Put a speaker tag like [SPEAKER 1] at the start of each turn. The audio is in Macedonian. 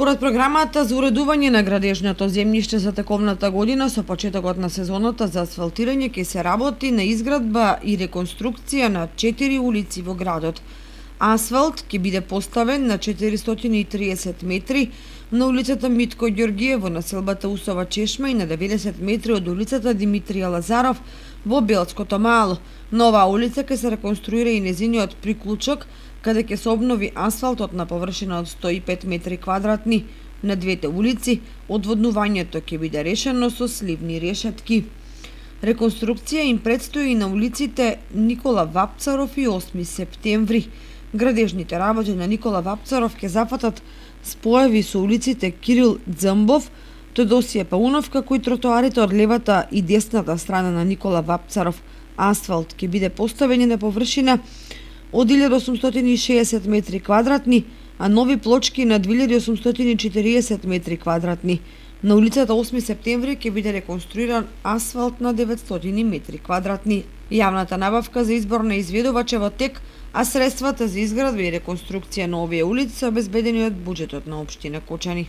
[SPEAKER 1] Според програмата за уредување на градежното земјиште за тековната година со почетокот на сезоната за асфалтирање ќе се работи на изградба и реконструкција на 4 улици во градот. Асфалт ќе биде поставен на 430 метри на улицата Митко Ѓоргиев во населбата Усова Чешма и на 90 метри од улицата Димитрија Лазаров во Белското мало. На оваа улица ќе се реконструира и незиниот приклучок, каде ќе се обнови асфалтот на површина од 105 метри квадратни. На двете улици одводнувањето ќе биде решено со сливни решетки. Реконструкција им предстои и на улиците Никола Вапцаров и 8 септември. Градежните работи на Никола Вапцаров ќе зафатат споеви со улиците Кирил Дзамбов, Тодосија Пауновка, кои тротоарите од левата и десната страна на Никола Вапцаров. Асфалт ќе биде поставен на површина од 1860 метри квадратни, а нови плочки на 2840 метри квадратни. На улицата 8 септември ќе биде реконструиран асфалт на 900 метри квадратни. Јавната набавка за избор на изведувач е во тек, а средствата за изградба и реконструкција на овие улици се обезбедени од буџетот на општина Кочани.